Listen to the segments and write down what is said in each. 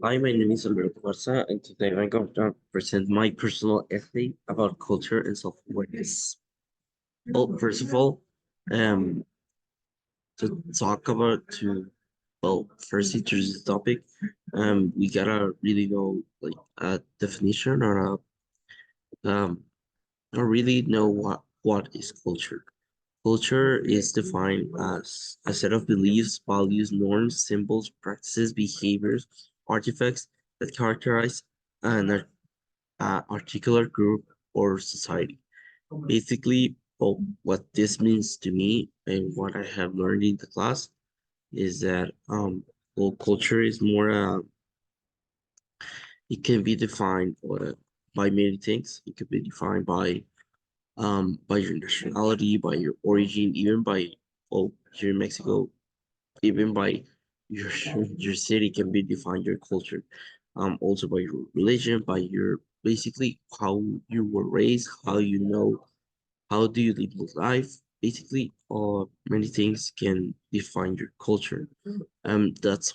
Hi, my name is Alberto Barza, and today I'm going to present my personal essay about culture and self-awareness. Well, first of all, um, to talk about first introduce the topic, we gotta really know like a definition um, or really know what is culture. Culture is defined as a set of beliefs, values, norms, symbols, practices, behaviors, artifacts that characterize an particular group or society. Basically, what this means to me and what I have learned in the class is that culture is more it can be defined by many things. It could be defined by your nationality, by your origin, even by here in Mexico, even by your your city can be defined your culture. Also by your religion, by your basically how you were raised, how you know, how do you live your life. Basically, many things can define your culture. That's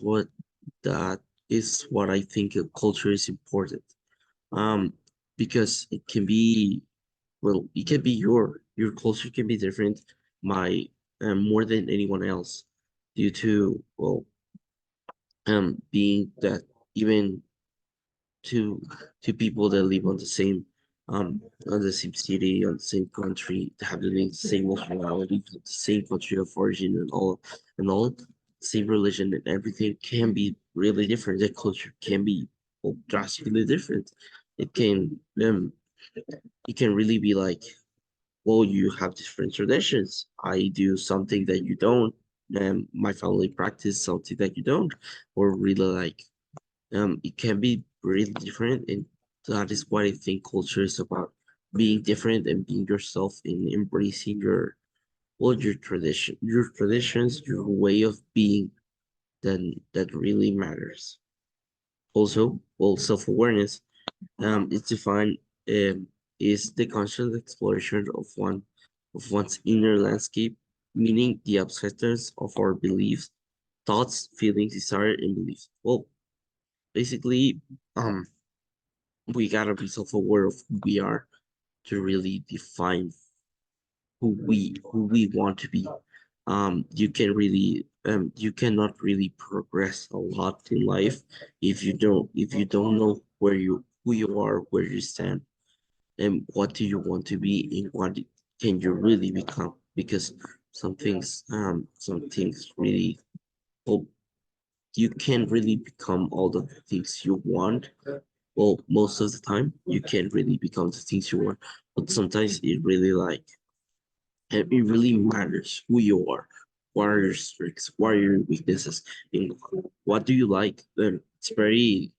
that is what I think a culture is important. Um, because it can be it can be your culture can be different by more than anyone else due to being that even to people that live on the same city, on the same country, having the same nationality, the same country of origin and all, same religion and everything can be really different. The culture can be drastically different. It can um it can really be like, well, you have different traditions. I do something that you don't, and my family practice something that you don't, or really like it can be really different, and that is what I think culture is about: being different and being yourself and embracing your traditions, your way of being. Then that really matters. Also, self-awareness is defined is the conscious exploration of one's inner landscape, meaning the acceptance of our beliefs, thoughts, feelings, desire, and beliefs. Well, basically, um, we gotta be self-aware of who we are to really define who we want to be. You cannot really progress a lot in life if you don't know who you are, where you stand, and what do you want to be, and what can you really become. Because some things really, well, you can't really become all the things you want. Well, most of the time, you can't really become the things you want, but sometimes it really matters who you are, what are your strengths, what are your weaknesses, and what do you like. It's very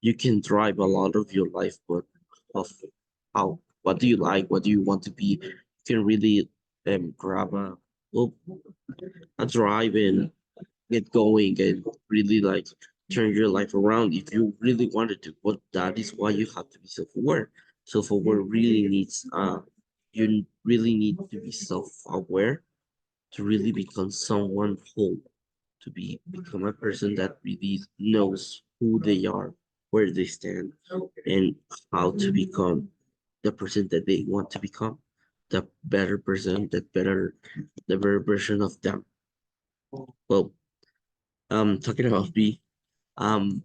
you can drive a lot of your life, but of how what do you like, what do you want to be, you can really grab well, a drive and get going and really like turn your life around if you really wanted to. But that is why you have to be self-aware. Self-aware really needs you really need to be self-aware to really become someone whole, to become a person that really knows who they are, where they stand, and how to become the person that they want to become, the better person, the better version of them. Well, talking about me, Um,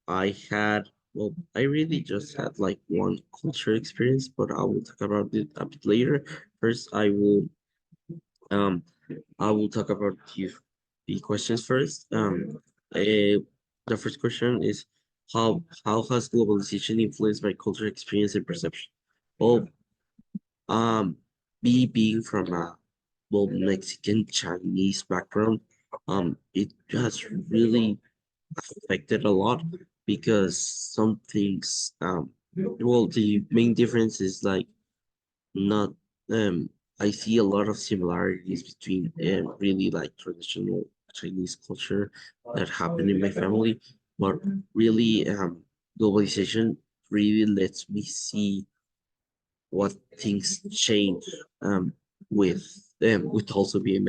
I had, I really just had like one culture experience, but I will talk about it a bit later. First, um, I will talk about the questions first. The first question is how has globalization influenced my culture experience and perception? Well, um, me being from a Mexican Chinese background, it has really affected a lot because some things the main difference is like not I see a lot of similarities between really like traditional Chinese culture that happened in my family, but really globalization really lets me see what things change with them with also being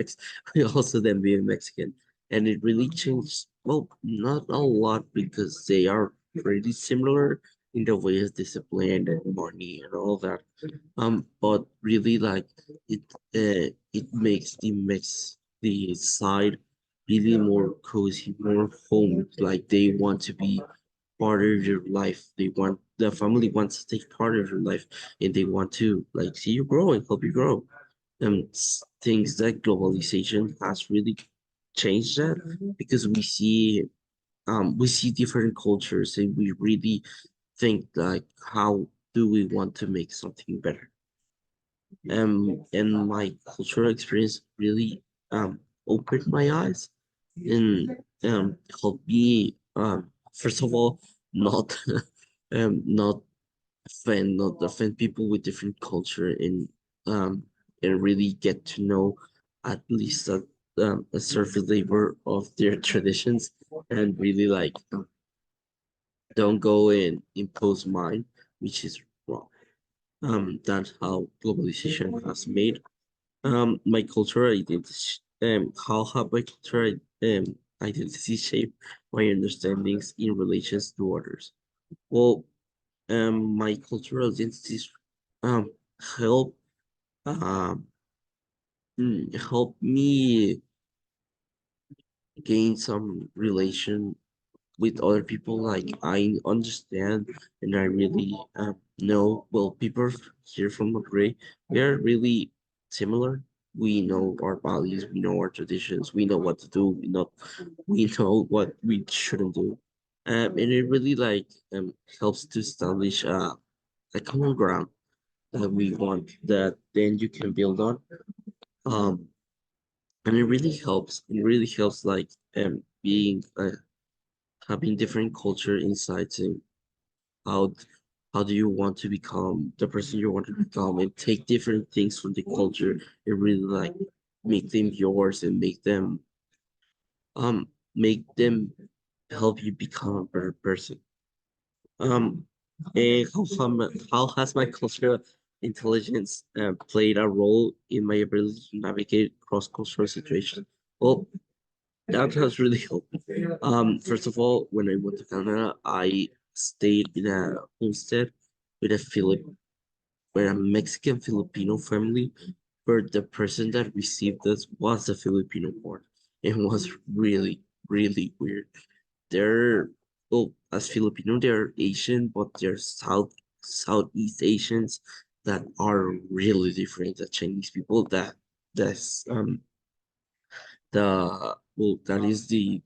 also them being Mexican, and it really changed well, not a lot because they are pretty similar in the way of discipline and money and all that. But really like it makes the side really more cozy, more home. Like they want to be part of your life. They want the family wants to take part of your life and they want to like see you grow and help you grow. Things that globalization has really changed that because we see different cultures and we really think like how do we want to make something better. And my cultural experience really opened my eyes and helped me first of all not not not offend people with different culture um and really get to know at least a surface labor of their traditions and really like don't go and impose mine, which is wrong. That's how globalization has made my cultural identity. How have my cultural identity shaped my understandings in relations to others? Well, my cultural identities um help um help me gain some relation with other people. Like I understand and I really know. Well, people here from Madrid, we are really similar. We know our values, we know our traditions, we know what to do, we know what we shouldn't do. And it really like helps to establish a common ground that we want that then you can build on. Um, and it really helps. It really helps like being having different culture insights and how how do you want to become the person you want to become and take different things from the culture and really like make them yours and make them help you become a better person. Um, and how has my cultural intelligence played a role in my ability to navigate cross-cultural situations? Well, that has really helped me. First of all, when I went to Canada, I stayed in a homestead with with a Mexican Filipino family, where the person that received us was a Filipino born. It was really, really weird. They're well, as Filipino, they're Asian, but they're Southeast Asians that are really different than Chinese people. That's that is the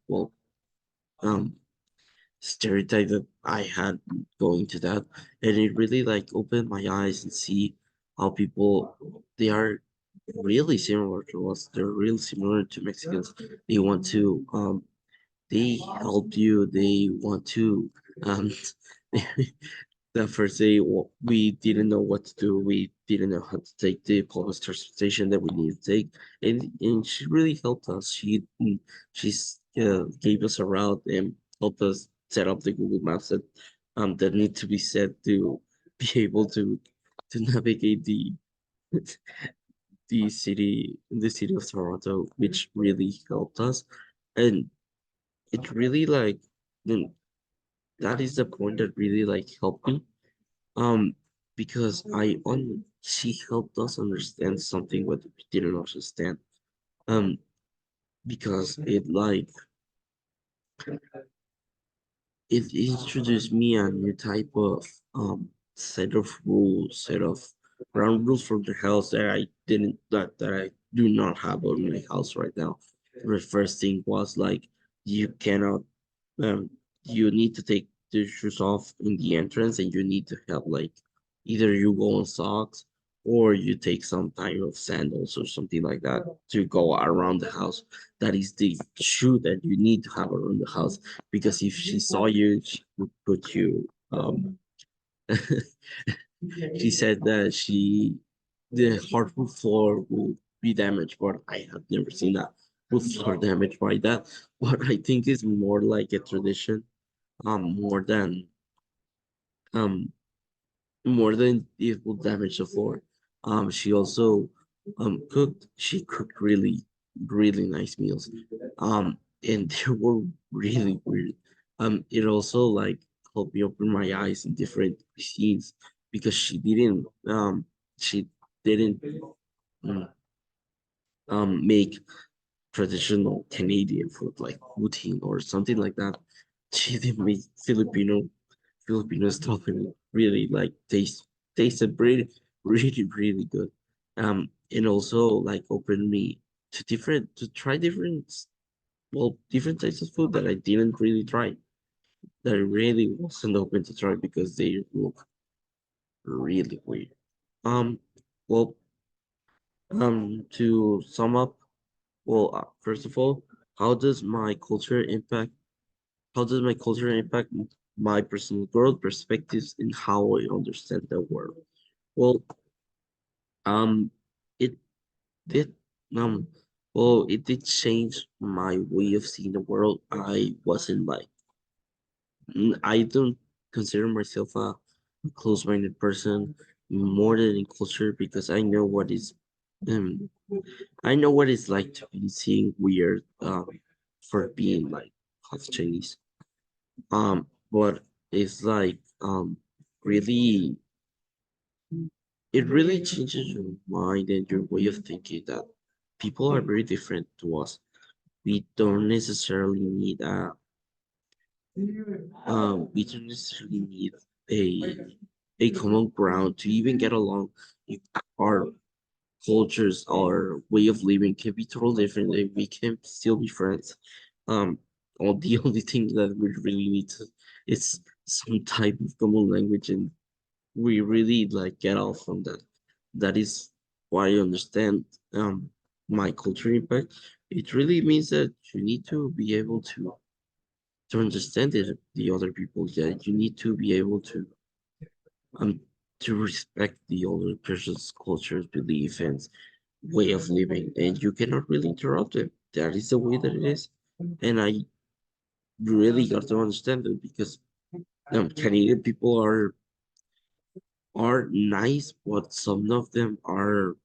um stereotype that I had going to that, and it really like opened my eyes and see how people they are really similar to us. They're really similar to Mexicans. They want to they help you. They want to um the first day we didn't know what to do. We didn't know how to take the public transportation that we need to take, and she really helped us. She's gave us a route and helped us set up the Google Maps that need to be set to be able to navigate the city of Toronto, which really helped us, and it really like then that is the point that really like helped me um, because she helped us understand something what we didn't understand. Um, because it introduced me a new type of set of rules, set of ground rules for the house that I didn't that I do not have on my house right now. The first thing was like you cannot um you need to take the shoes off in the entrance and you need to have like either you go on socks or you take some type of sandals or something like that to go around the house. That is the shoe that you need to have around the house because if she saw you, she would put you she said that the hardwood floor will be damaged, but I have never seen that wood floor damaged by that. But I think it's more like a tradition more than um more than it will damage the floor. She also cooked. She cooked really really nice meals. and they were really weird. It also like helped me open my eyes in different cuisines because she didn't mm, make traditional Canadian food like poutine or something like that. She did make Filipino stuff and really like tasted really good. And also like opened me to try different types of food that I didn't really try, that I really wasn't open to try because they look really weird. Um, well, to sum up, first of all, how does my culture impact how does my culture impact my personal growth, perspectives, and how I understand the world? Well, um, it did um it did change my way of seeing the world. I wasn't like I don't consider myself a close-minded person more than in culture because um I know what it's like to be seen weird for being like half Chinese. But it's like really it really changes your mind and your way of thinking that people are very different to us. We don't necessarily need we don't necessarily need a a common ground to even get along. You- Our cultures, our way of living can be totally different and we can still be friends. All the only thing that we really need to is some type of common language and we really like get off on that. That is why I understand my culture impact. It really means that you need to be able to understand the other people. Yeah, you need to be able um to respect the other person's culture, belief, and way of living, and you cannot really interrupt it. That is the way that it is, and I really got to understand it because Canadian people are nice, but some of them are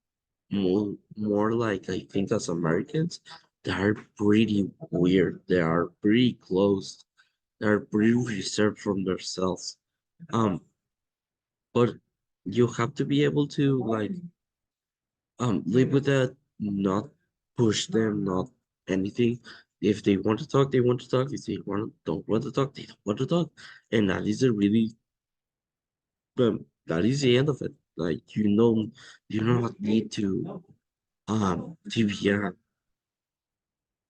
more like I think as Americans, they are pretty weird. They are pretty closed. They are pretty reserved from themselves. Um, but you have to be able to like live with that, not push them, not anything. If they want to talk, they want to talk. If they don't want to talk, they don't want to talk. And that is a really that is the end of it. Like you don't need to be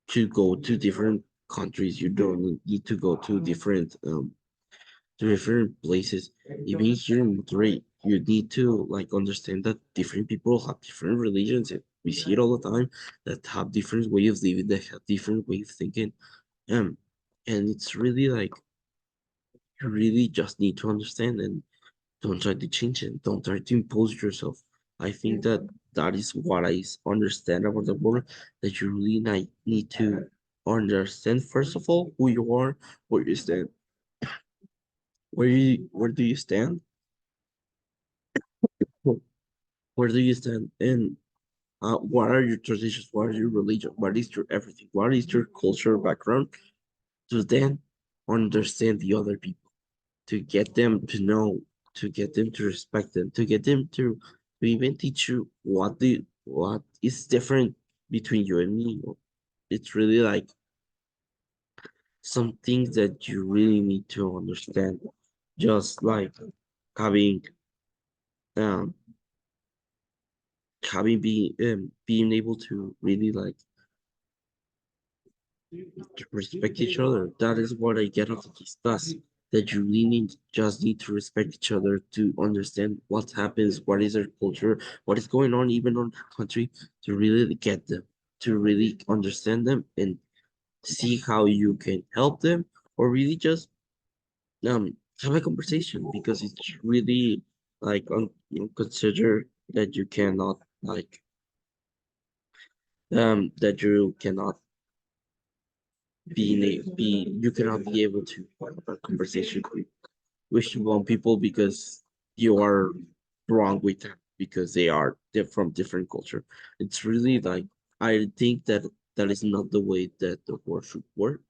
to go to different countries. You don't need to go to different places. Even here in Monterrey, you need to like understand that different people have different religions. And we see it all the time that have different way of living, that have different way of thinking. Um, and it's really like you really just need to understand and don't try to change it. Don't try to impose yourself. I think that that is what understand about the world. That you really need to understand first of all who you are, where you stand, where do you stand, where do you stand, and what are your traditions, what are your religion, what is your everything, what is your cultural background, to then understand the other people, to get them to know, to get them to respect them, to get them to even teach you what is different between you and me. It's really like some things that you really need to understand. Just like having um being able to really like to respect each other. That is what I get out of this class. That you really just need to respect each other to understand what happens, what is their culture, what is going on even on their country, to really get them, to really understand them and see how you can help them or really just have a conversation because it's really like consider that you cannot like that you cannot you cannot be able to have a conversation with one people because you are wrong with them because they're from different culture. It's really like I think that that is not the way that the world should work,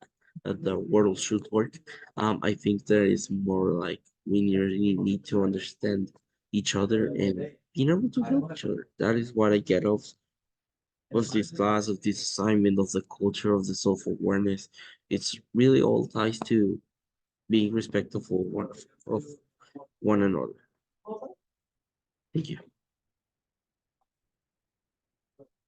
that the world should work. I think there is more like we really need to understand each other and being able to help each other. That is what I get of this class, of this assignment, of the culture, of the self-awareness. It's really all ties to being respectful of one another. Thank you.